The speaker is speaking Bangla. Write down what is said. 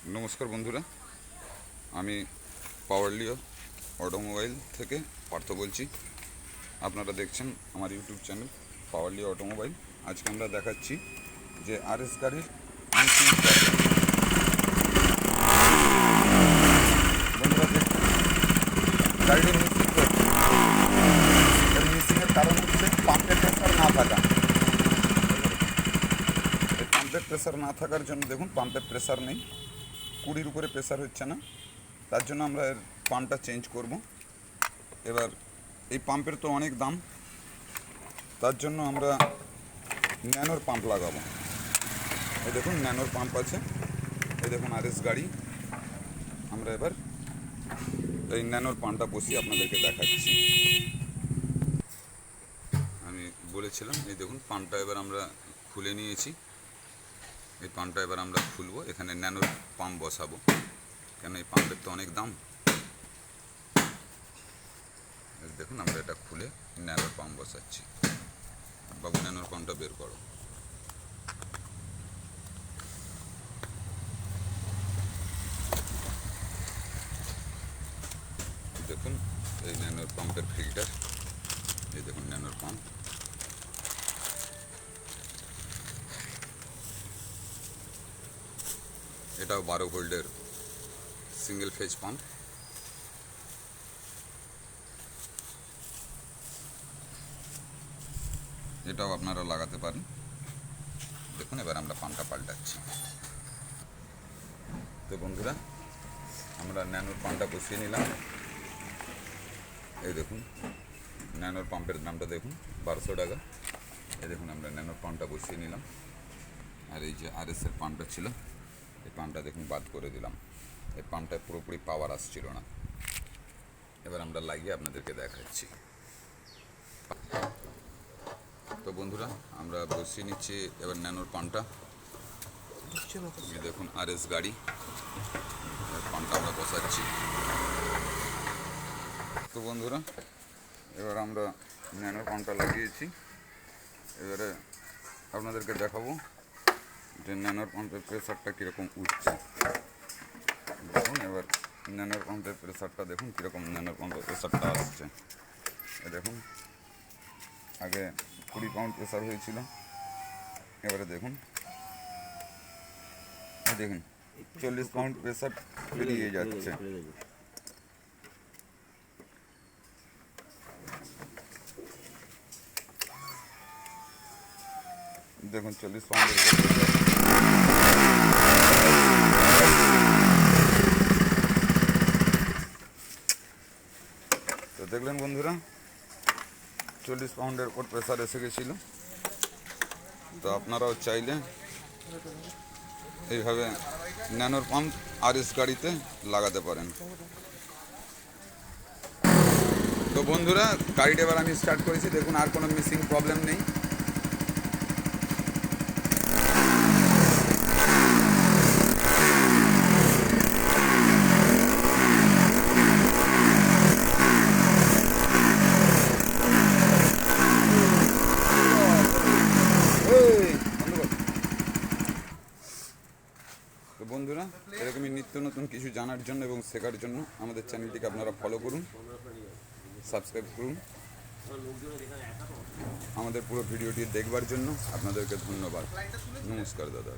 নমস্কার বন্ধুরা, আমি পাওয়ারলিও অটোমোবাইল থেকে পার্থ বলছি। আপনারা দেখছেন আমার ইউটিউব চ্যানেল পাওয়ারলিও অটোমোবাইল। আজকে আমরা দেখাচ্ছি যে আরএস গাড়ির মিসিং প্রবলেম। বন্ধুরা দেখুন, গাড়ির মিসিং হচ্ছে, এর মিসিংয়ের কারণ হচ্ছে পাম্পের প্রেসার না থাকা। এই পাম্পের প্রেসার না থাকার জন্য দেখুন পাম্পের প্রেসার নেই, 20-র উপরে প্রেসার হচ্ছে না। তার জন্য আমরা এর পাম্পটা চেঞ্জ করব। এবার এই পাম্পের তো অনেক দাম, তার জন্য আমরা ন্যানোর পাম্প লাগাবো। এই দেখুন ন্যানোর পাম্প আছে, এই দেখুন আরএস গাড়ি। আমরা এবার এই ন্যানোর পাম্পটা বসিয়ে আপনাদেরকে দেখাচ্ছি। আমি বলেছিলাম, এই দেখুন পাম্পটা এবার আমরা খুলে নিয়েছি। এই পাম্পটা এবার আমরা খুলবো, এখানে ন্যানোর পাম্প বসাবো, কেন এই পাম্পের তো অনেক দাম। দেখুন আমরা এটা খুলে ন্যানোর পাম্প বসাচ্ছি। বাবু ন্যানোর পাম্পটা বের করো। দেখুন এই ন্যানোর পাম্পের ফিল্টার, এই দেখুন ন্যানোর পাম্প। এটাও 12 ভোল্টের সিঙ্গেল ফেজ পাম্প। এটাও আপনারা লাগাতে পারেন। দেখুন এবার আমরা পাম্পটা পাল্টাচ্ছি। তো বন্ধুরা, আমরা ন্যানোর পাম্পটা বসিয়ে নিলাম। এই দেখুন ন্যানোর পাম্পের দামটা দেখুন 1200 টাকা। এই দেখুন আমরা ন্যানোর পাম্পটা বসিয়ে নিলাম। আর এই যে আরএসের পাম্পটা ছিল, এই পাম্পটা দেখুন বাদ করে দিলাম। এই পাম্পটায় পুরোপুরি পাওয়ার আসছিল না। এবার আমরা লাগিয়ে আপনাদেরকে দেখাচ্ছি। তো বন্ধুরা, আমরা বসিয়ে নিচ্ছি এবার ন্যানোর পাম্পটা। দেখুন আরএস গাড়ি, পাম্পটা আমরা বসাচ্ছি। তো বন্ধুরা, এবার আমরা ন্যানোর পাম্পটা লাগিয়েছি। এবারে আপনাদেরকে দেখাবো যে ন্যানোর পাম্পের প্রেসারটা কীরকম উঠছে। দেখুন এবার ন্যানোর পাম্পের প্রেসারটা দেখুন কীরকম ন্যানোর পাম্পের প্রেসারটা আসছে। দেখুন আগে 20 পাউন্ড প্রেসার হয়েছিল, এবারে দেখুন দেখুন 40 পাউন্ড প্রেসার বেরিয়ে যাচ্ছে। দেখুন 40 পাউন্ডের তো দেখলেন বন্ধুরা, 40 পাউন্ডের উপর প্রেসার এসে গেছিলো। তো আপনারাও চাইলে এইভাবে ন্যানোর পাম্প আরএস গাড়িতে লাগাতে পারেন। তো বন্ধুরা, গাড়িটা এবার আমি স্টার্ট করেছি। দেখুন আর কোনো মিসিং প্রবলেম নেই। তো বন্ধুরা, এরকমই নিত্য নতুন কিছু জানার জন্য এবং শেখার জন্য আমাদের চ্যানেলটিকে আপনারা ফলো করুন, সাবস্ক্রাইব করুন। আমাদের পুরো ভিডিওটি দেখবার জন্য আপনাদেরকে ধন্যবাদ। নমস্কার দাদা।